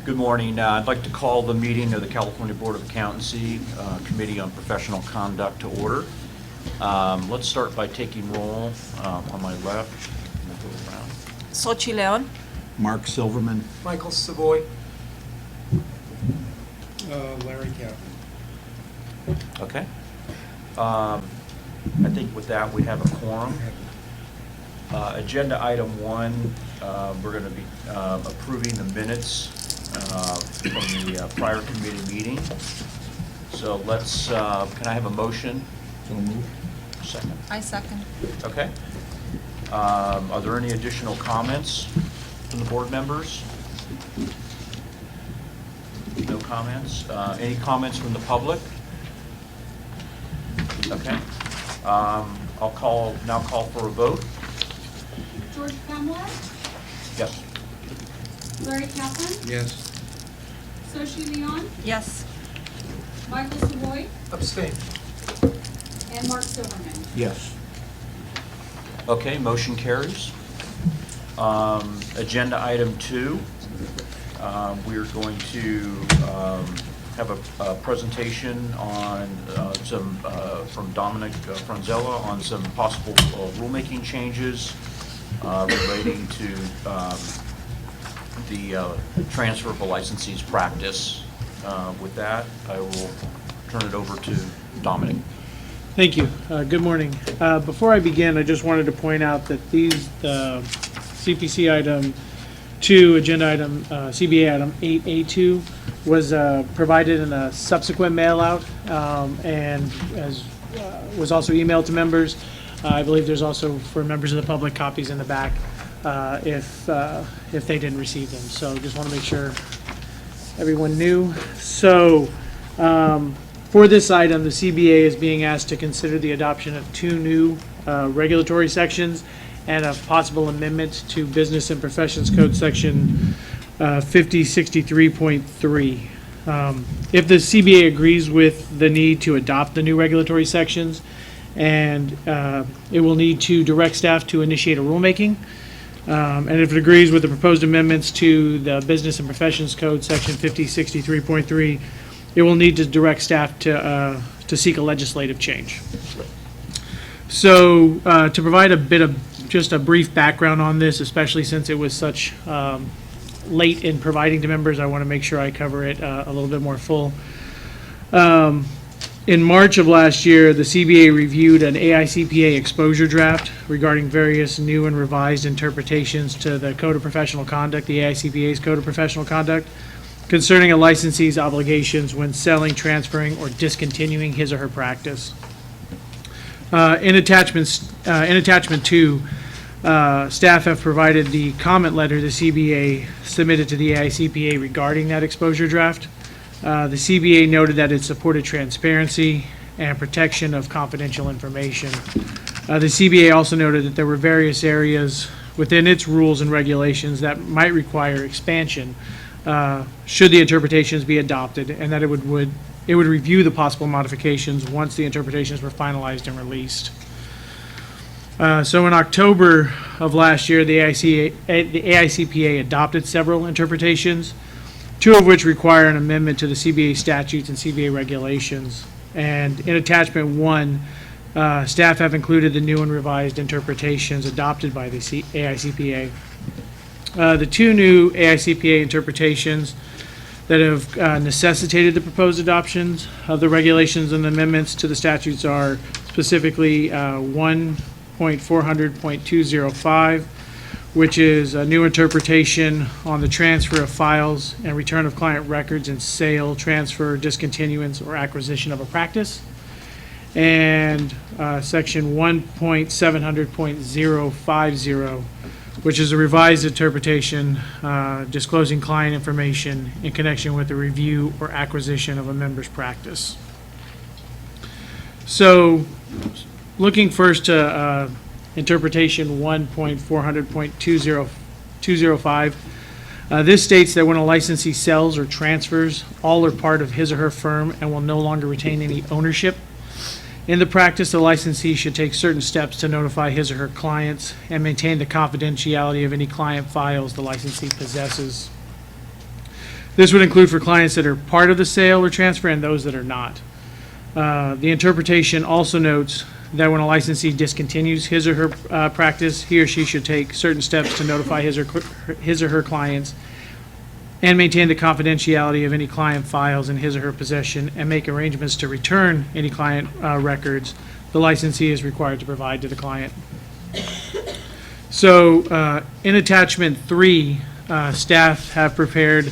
Good morning. I'd like to call the meeting of the California Board of Accountancy Committee on Professional Conduct to order. Let's start by taking roll on my left. We'll go around. Sochi Leon. Mark Silverman. Michael Savoy. Larry Kaplan. Okay. I think with that we have a quorum. Agenda item 1, we're going to be approving the minutes from the prior committee meeting. So let's, can I have a motion? So moved. Second. I second. Okay. Are there any additional comments from the board members? No comments. Any comments from the public? Okay. I'll now call for a vote. George Pamela, Yes. Larry Kaplan, Yes. Sochi Leon, Yes. Michael Savoy, Abstain. and Mark Silverman. Yes. Okay, motion carries. Agenda item 2, we're going to have a presentation on from Dominic Franzella on some possible rulemaking changes relating to the transfer of a licensee's practice. With that, I will turn it over to Dominic. Thank you. Good morning. Before I begin, I just wanted to point out that the CPC item 2, agenda item, CBA item 8A2 was provided in a subsequent mail out and as was also emailed to members. I believe there's also for members of the public copies in the back if they didn't receive them. So just want to make sure everyone knew. So for this item, the CBA is being asked to consider the adoption of 2 new regulatory sections and a possible amendment to Business and Professions Code Section 5063.3. If the CBA agrees with the need to adopt the new regulatory sections, and it will need to direct staff to initiate a rulemaking, and if it agrees with the proposed amendments to the Business and Professions Code Section 5063.3, it will need to direct staff to seek a legislative change. So to provide a bit of just a brief background on this, especially since it was such late in providing to members, I want to make sure I cover it a little bit more full. In March of last year, the CBA reviewed an AICPA exposure draft regarding various new and revised interpretations to the Code of Professional Conduct, the AICPA's Code of Professional Conduct, concerning a licensee's obligations when selling, transferring, or discontinuing his or her practice. In attachment 2, staff have provided the comment letter the CBA submitted to the AICPA regarding that exposure draft. The CBA noted that it supported transparency and protection of confidential information. The CBA also noted that there were various areas within its rules and regulations that might require expansion should the interpretations be adopted, and that it would review the possible modifications once the interpretations were finalized and released. So in October of last year, the AICPA adopted several interpretations, 2 of which require an amendment to the CBA statutes and CBA regulations. And in attachment 1, staff have included the new and revised interpretations adopted by the AICPA. The 2 new AICPA interpretations that have necessitated the proposed adoptions of the regulations and amendments to the statutes are specifically 1.400.205, which is a new interpretation on the transfer of files and return of client records in sale, transfer, discontinuance, or acquisition of a practice. And section 1.700.050, which is a revised interpretation disclosing client information in connection with the review or acquisition of a member's practice. So, looking first to interpretation 1.400.205, this states that when a licensee sells or transfers all or part of his or her firm and will no longer retain any ownership in the practice, the licensee should take certain steps to notify his or her clients and maintain the confidentiality of any client files the licensee possesses. This would include for clients that are part of the sale or transfer and those that are not. The interpretation also notes that when a licensee discontinues his or her practice, he or she should take certain steps to notify his or her clients and maintain the confidentiality of any client files in his or her possession and make arrangements to return any client records the licensee is required to provide to the client. So in attachment 3, staff have prepared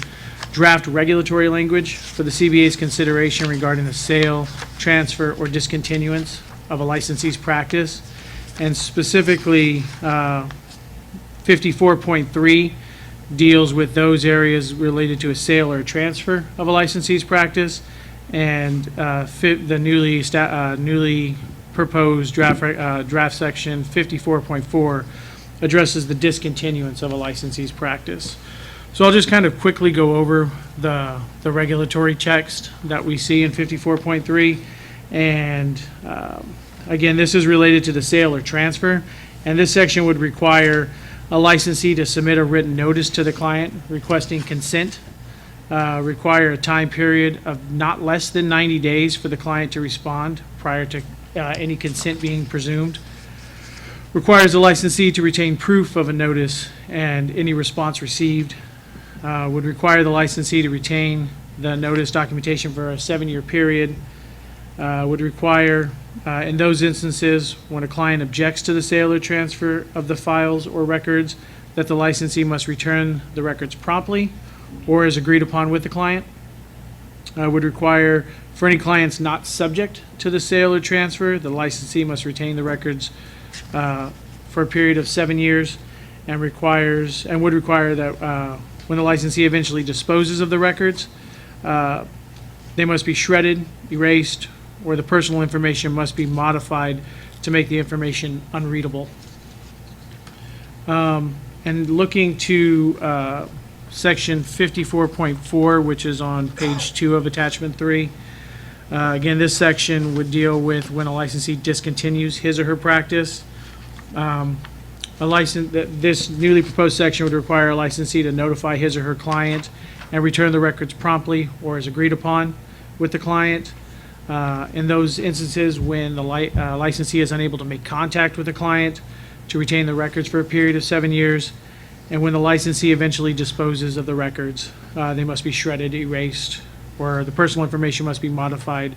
draft regulatory language for the CBA's consideration regarding the sale, transfer, or discontinuance of a licensee's practice. And specifically, 54.3 deals with those areas related to a sale or transfer of a licensee's practice. And the newly proposed draft section 54.4 addresses the discontinuance of a licensee's practice. So I'll just kind of quickly go over the regulatory text that we see in 54.3. And again, this is related to the sale or transfer. And this section would require a licensee to submit a written notice to the client requesting consent, require a time period of not less than 90 days for the client to respond prior to any consent being presumed, requires the licensee to retain proof of a notice and any response received, would require the licensee to retain the notice documentation for a 7-year period, would require, in those instances, when a client objects to the sale or transfer of the files or records, that the licensee must return the records promptly or as agreed upon with the client. Would require, for any clients not subject to the sale or transfer, the licensee must retain the records for a period of 7 years, and would require that when the licensee eventually disposes of the records, they must be shredded, erased, or the personal information must be modified to make the information unreadable. And looking to section 54.4, which is on page 2 of attachment 3. Again, this section would deal with when a licensee discontinues his or her practice. This newly proposed section would require a licensee to notify his or her client and return the records promptly or as agreed upon with the client. In those instances when the licensee is unable to make contact with the client, to retain the records for a period of 7 years. And when the licensee eventually disposes of the records, they must be shredded, erased, or the personal information must be modified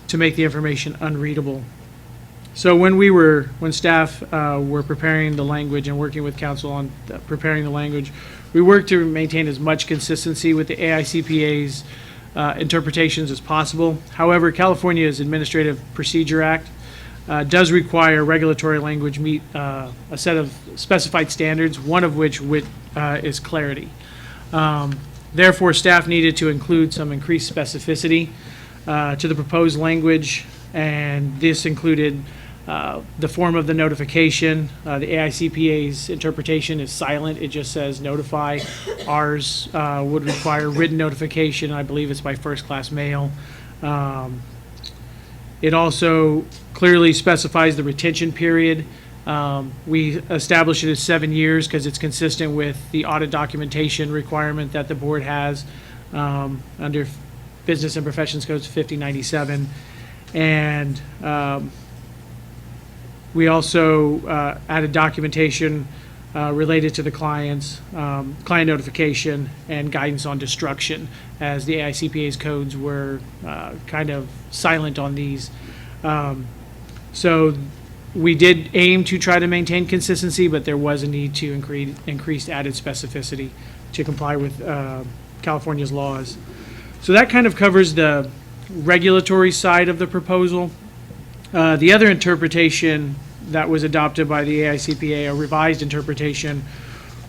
to make the information unreadable. So when staff were preparing the language and working with counsel on preparing the language, we worked to maintain as much consistency with the AICPA's interpretations as possible. However, California's Administrative Procedure Act does require regulatory language meet a set of specified standards, one of which is clarity. Therefore, staff needed to include some increased specificity to the proposed language, and this included the form of the notification. The AICPA's interpretation is silent. It just says notify. Ours would require written notification. I believe it's by first-class mail. It also clearly specifies the retention period. We established it as 7 years because it's consistent with the audit documentation requirement that the board has under Business and Professions Codes 5097. And we also added documentation related to the client notification and guidance on destruction, as the AICPA's codes were kind of silent on these. So we did aim to try to maintain consistency, but there was a need to increase added specificity to comply with California's laws. So that kind of covers the regulatory side of the proposal. The other interpretation that was adopted by the AICPA, a revised interpretation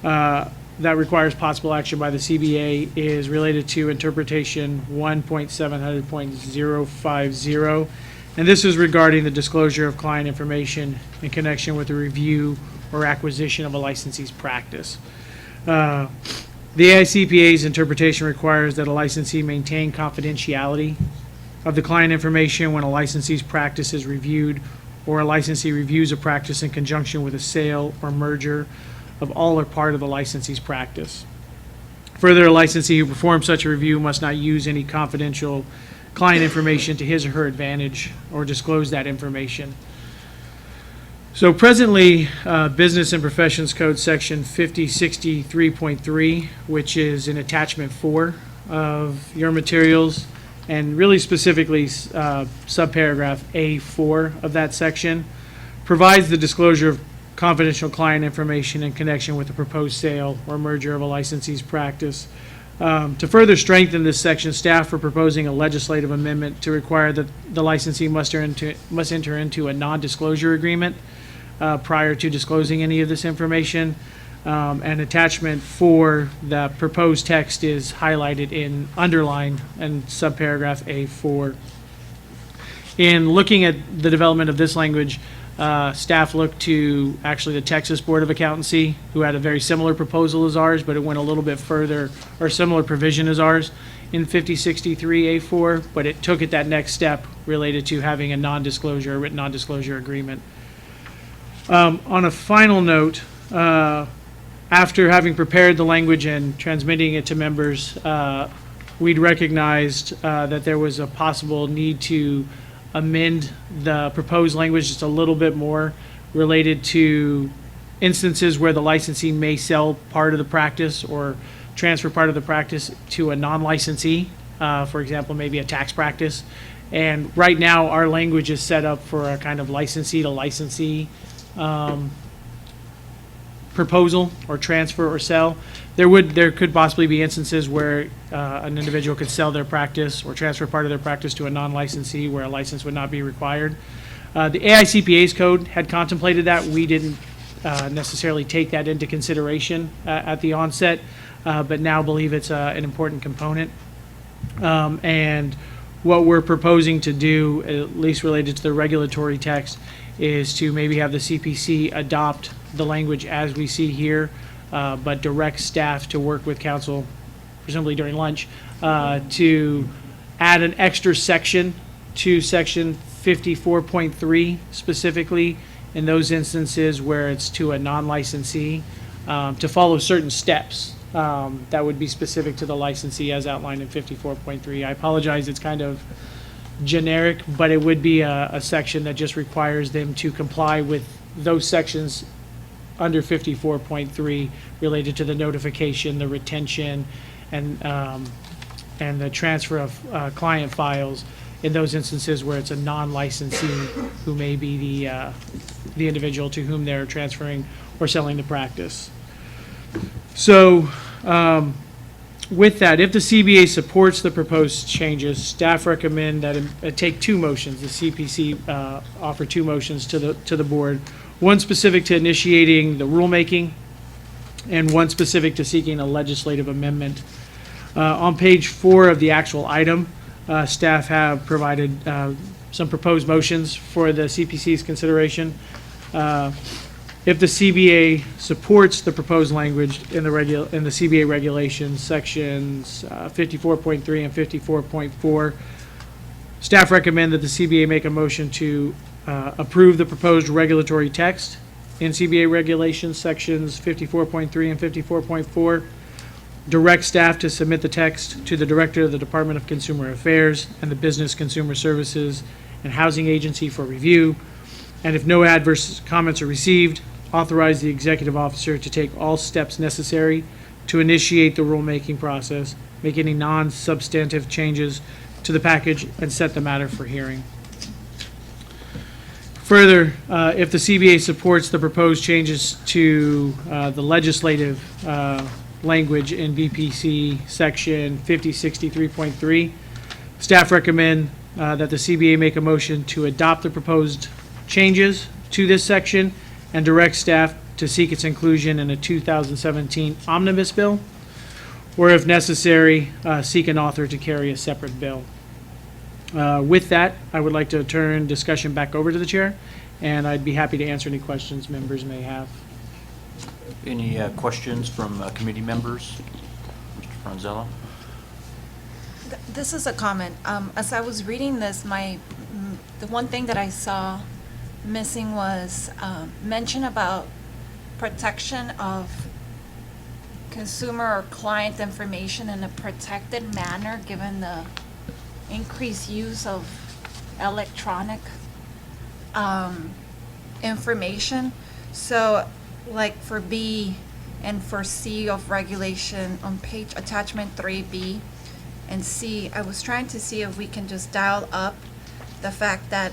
that requires possible action by the CBA, is related to interpretation 1.700.050. And this is regarding the disclosure of client information in connection with the review or acquisition of a licensee's practice. The AICPA's interpretation requires that a licensee maintain confidentiality of the client information when a licensee's practice is reviewed, or a licensee reviews a practice in conjunction with a sale or merger of all or part of the licensee's practice. Further, a licensee who performs such a review must not use any confidential client information to his or her advantage or disclose that information. So presently, Business and Professions Code Section 5063.3, which is in attachment 4 of your materials, and really specifically subparagraph A4 of that section, provides the disclosure of confidential client information in connection with the proposed sale or merger of a licensee's practice. To further strengthen this section, staff are proposing a legislative amendment to require that the licensee must enter into a non-disclosure agreement prior to disclosing any of this information. And attachment 4, the proposed text is highlighted in underline and subparagraph A4. In looking at the development of this language, staff looked to actually the Texas Board of Accountancy, who had a very similar proposal as ours, but it went a little bit further, or similar provision as ours in 5063A4, but it took it that next step related to having a non-disclosure, a written non-disclosure agreement. On a final note, after having prepared the language and transmitting it to members, we'd recognized that there was a possible need to amend the proposed language just a little bit more related to instances where the licensee may sell part of the practice or transfer part of the practice to a non-licensee, for example, maybe a tax practice. And right now, our language is set up for a kind of licensee to licensee proposal or transfer or sell. There could possibly be instances where an individual could sell their practice or transfer part of their practice to a non-licensee where a license would not be required. The AICPA's code had contemplated that. We didn't necessarily take that into consideration at the onset, but now believe it's an important component. And what we're proposing to do, at least related to the regulatory text, is to maybe have the CPC adopt the language as we see here, but direct staff to work with council, presumably during lunch, to add an extra section to section 54.3 specifically in those instances where it's to a non-licensee, to follow certain steps that would be specific to the licensee as outlined in 54.3. I apologize, it's kind of generic, but it would be a section that just requires them to comply with those sections under 54.3 related to the notification, the retention, and the transfer of client files in those instances where it's a non-licensee who may be the individual to whom they're transferring or selling the practice. So with that, if the CBA supports the proposed changes, staff recommend that it take two motions. The CPC offer two motions to the board. One specific to initiating the rulemaking, and one specific to seeking a legislative amendment. On page 4 of the actual item, staff have provided some proposed motions for the CPC's consideration. If the CBA supports the proposed language in the CBA regulations, sections 54.3 and 54.4, staff recommend that the CBA make a motion to approve the proposed regulatory text in CBA regulations, sections 54.3 and 54.4, direct staff to submit the text to the Director of the Department of Consumer Affairs and the Business Consumer Services and Housing Agency for review, and if no adverse comments are received, authorize the executive officer to take all steps necessary to initiate the rulemaking process, make any non-substantive changes to the package, and set the matter for hearing. Further, if the CBA supports the proposed changes to the legislative language in BPC section 5063.3, staff recommend that the CBA make a motion to adopt the proposed changes to this section and direct staff to seek its inclusion in a 2017 omnibus bill, or if necessary, seek an author to carry a separate bill. With that, I would like to turn discussion back over to the chair, and I'd be happy to answer any questions members may have. Any questions from committee members? Mr. Franzella? This is a comment. As I was reading this, the one thing that I saw missing was mention about protection of consumer or client information in a protected manner, given the increased use of electronic information. So like for B and for C of regulation on page attachment 3B and C, I was trying to see if we can just dial up the fact that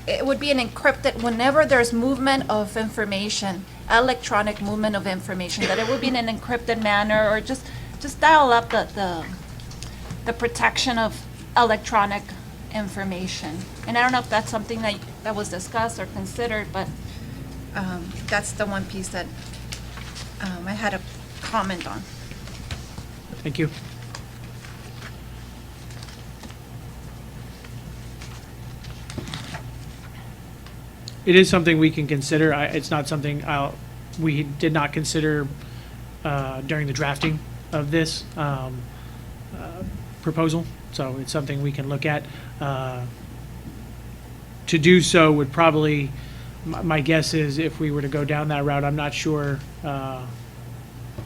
it would be an encrypted, whenever there's movement of information, electronic movement of information, that it would be in an encrypted manner, or just dial up the protection of electronic information. And I don't know if that's something that was discussed or considered, but that's the one piece that I had a comment on. Thank you. It is something we can consider. It's not something we did not consider during the drafting of this proposal, so it's something we can look at. To do so would probably, my guess is if we were to go down that route, I'm not sure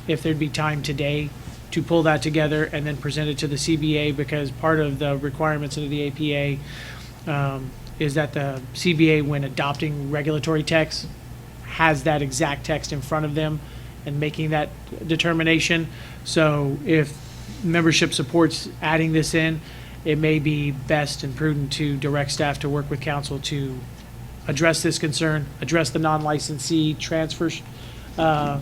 if there'd be time today to pull that together and then present it to the CBA, because part of the requirements of the APA is that the CBA, when adopting regulatory text, has that exact text in front of them and making that determination. So if membership supports adding this in, it may be best and prudent to direct staff to work with council to address this concern, address the non-licensee transfers, those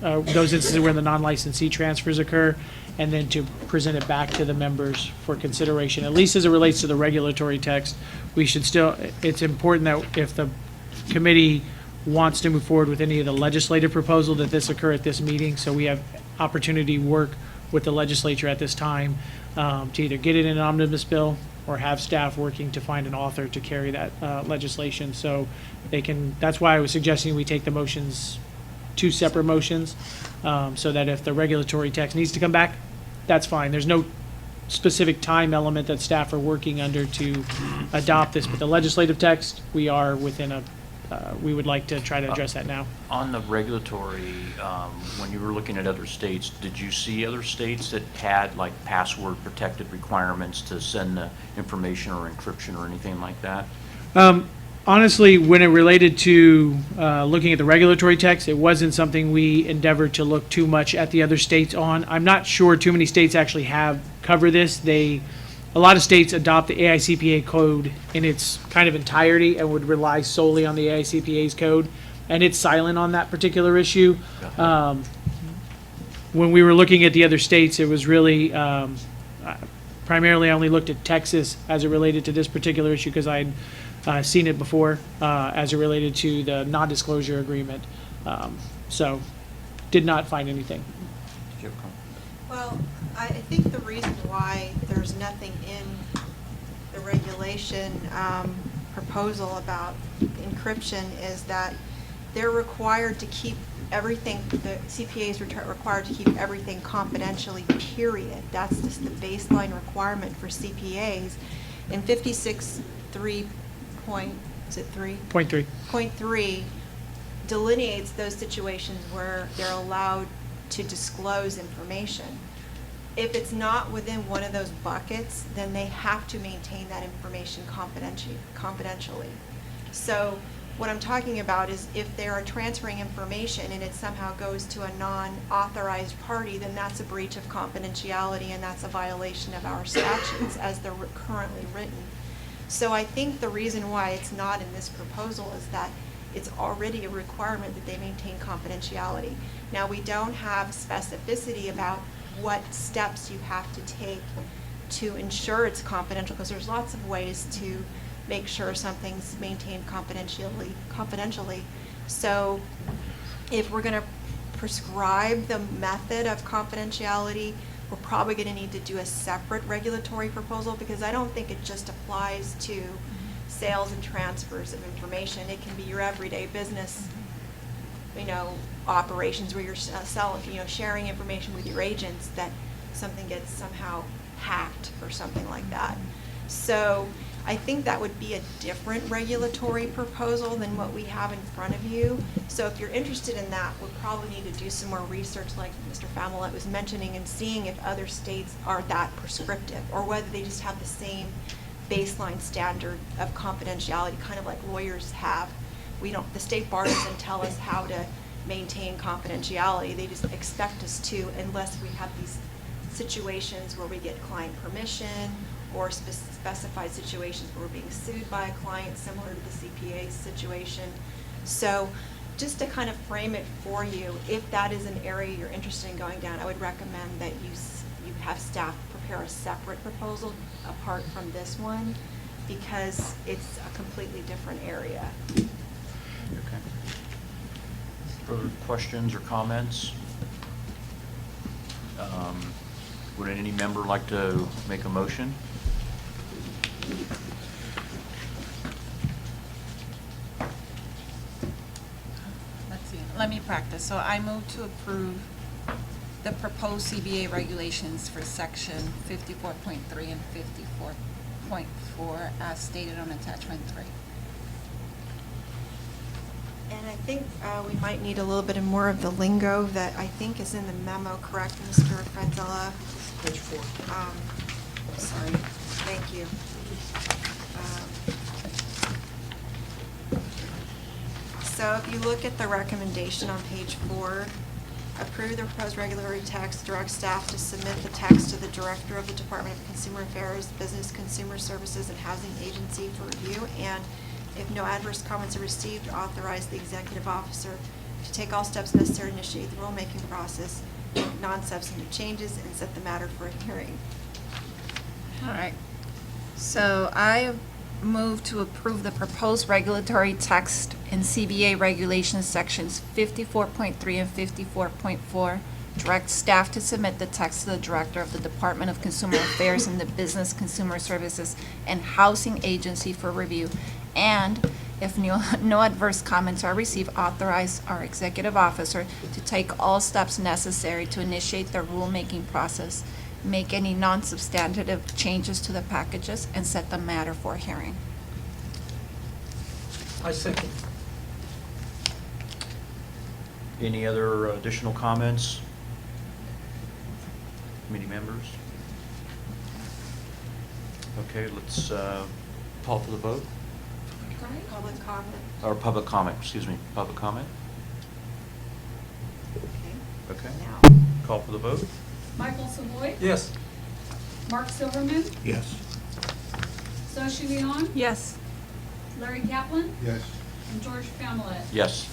instances where the non-licensee transfers occur, and then to present it back to the members for consideration. At least as it relates to the regulatory text, we should still, it's important that if the committee wants to move forward with any of the legislative proposal, that this occur at this meeting, so we have opportunity to work with the legislature at this time to either get it in an omnibus bill or have staff working to find an author to carry that legislation. So they can, that's why I was suggesting we take the motions, two separate motions, so that if the regulatory text needs to come back, that's fine. There's no specific time element that staff are working under to adopt this, but the legislative text, we are within a, we would like to try to address that now. On the regulatory, when you were looking at other states, did you see other states that had like password protected requirements to send the information or encryption or anything like that? Honestly, when it related to looking at the regulatory text, it wasn't something we endeavored to look too much at the other states on. I'm not sure too many states actually have covered this. A lot of states adopt the AICPA code in its kind of entirety and would rely solely on the AICPA's code, and it's silent on that particular issue. When we were looking at the other states, it was really primarily I only looked at Texas as it related to this particular issue because I'd seen it before as it related to the non-disclosure agreement. So did not find anything. Did you have a comment? Well, I think the reason why there's nothing in the regulation proposal about encryption is that they're required to keep everything, the CPA is required to keep everything confidentially, period. That's just the baseline requirement for CPAs. In 56.3 point, is it 3? Point 3. Point 3 delineates those situations where they're allowed to disclose information. If it's not within one of those buckets, then they have to maintain that information confidentially. So what I'm talking about is if they are transferring information and it somehow goes to a non-authorized party, then that's a breach of confidentiality and that's a violation of our statutes as they're currently written. So I think the reason why it's not in this proposal is that it's already a requirement that they maintain confidentiality. Now, we don't have specificity about what steps you have to take to ensure it's confidential, because there's lots of ways to make sure something's maintained confidentially. So if we're going to prescribe the method of confidentiality, we're probably going to need to do a separate regulatory proposal, because I don't think it just applies to sales and transfers of information. It can be your everyday business, operations where you're selling, sharing information with your agents, that something gets somehow hacked or something like that. So I think that would be a different regulatory proposal than what we have in front of you. So if you're interested in that, we'll probably need to do some more research like Mr. Familette was mentioning and seeing if other states are that prescriptive or whether they just have the same baseline standard of confidentiality, kind of like lawyers have. The state bar doesn't tell us how to maintain confidentiality. They just expect us to unless we have these situations where we get client permission or specified situations where we're being sued by a client, similar to the CPA situation. So just to kind of frame it for you, if that is an area you're interested in going down, I would recommend that you have staff prepare a separate proposal apart from this one because it's a completely different area. Okay. Further questions or comments? Would any member like to make a motion? Let's see, let me practice. So I move to approve the proposed CBA regulations for section 54.3 and 54.4 as stated on attachment 3. And I think we might need a little bit more of the lingo that I think is in the memo, correct, Mr. Franzella? Page 4. Sorry, thank you. So if you look at the recommendation on page 4, approve the proposed regulatory text, direct staff to submit the text to the Director of the Department of Consumer Affairs, Business Consumer Services, and Housing Agency for review, and if no adverse comments are received, authorize the executive officer to take all steps necessary to initiate the rulemaking process, make non-substantive changes, and set the matter for a hearing. All right. So I move to approve the proposed regulatory text in CBA regulations sections 54.3 and 54.4. Direct staff to submit the text to the Director of the Department of Consumer Affairs and the Business Consumer Services and Housing Agency for review. And if no adverse comments are received, authorize our executive officer to take all steps necessary to initiate the rulemaking process, make any non-substantive changes to the packages, and set the matter for hearing. I second. Any other additional comments? Committee members? Okay, let's call for the vote. Sorry? Public comment. Or public comment, excuse me, public comment. Okay. Okay. Now, Call for the vote. Michael Savoy? Yes. Mark Silverman? Yes. Soshi Leon? Yes. Larry Kaplan? Yes. And George Familette? Yes.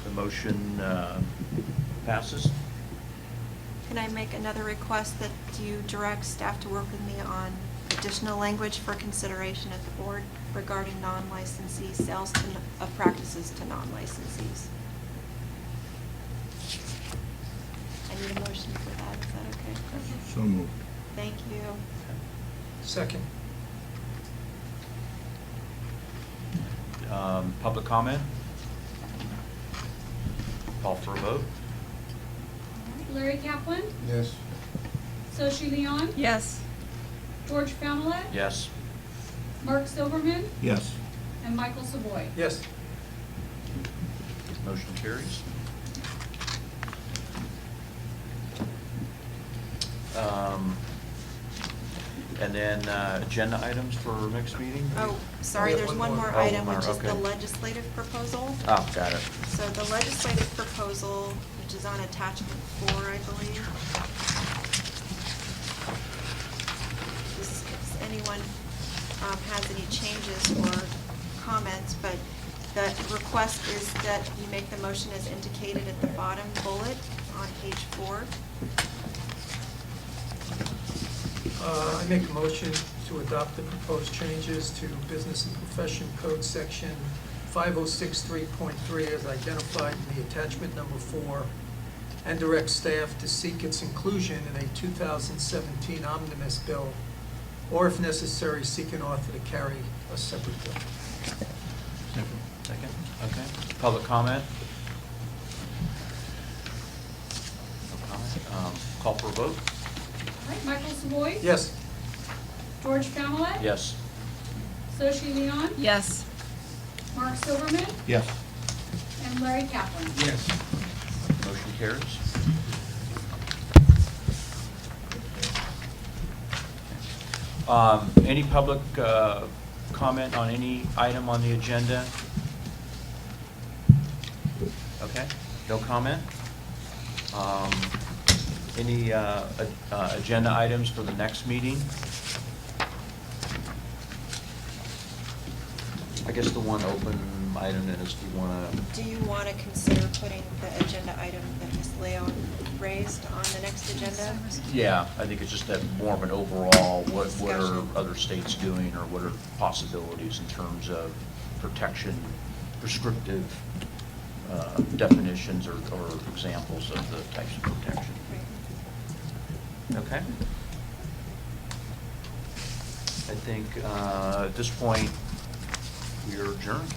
The motion passes. can I make another request that you direct staff to work with me on additional language for consideration at the board regarding non-licensee sales of practices to non-licensees? I need a motion for that, is that okay? So moved. Thank you. Second. Public comment? Call for a vote. Larry Kaplan? Yes. Soshi Leon? Yes. George Familette? Yes. Mark Silverman? Yes. And Michael Savoy? Yes. Motion carries. And then agenda items for next meeting? Oh, sorry, Yeah, there's one one more. more Oh, item, one which more, is the okay. legislative proposal. Oh, got it. So the legislative proposal, which is on attachment 4, I believe. If anyone has any changes or comments, but the request is that you make the motion as indicated at the bottom bullet on page 4. I make a motion to adopt the proposed changes to Business and Profession Code Section 5063.3 as identified in the attachment number 4, and direct staff to seek its inclusion in a 2017 omnibus bill, or if necessary, seek an author to carry a separate bill. Second? Okay. Public comment? No comment. Call for a vote? All right, Michael Savoy? Yes. George Familet? Yes. Soshi Leon? Yes. Mark Silverman? Yes. And Larry Kaplan. Yes. Motion carries. Any public comment on any item on the agenda? Okay, no comment. Any agenda items for the next meeting? I guess the one open item is, do you want to? Do you want to consider putting the agenda item that Ms. Leon raised on the next agenda? Yeah, I think it's just that more of an overall, what are Discussion. other states doing, or what are possibilities in terms of protection, prescriptive definitions or examples of the types of protection. Okay? I think at this point, we are adjourned.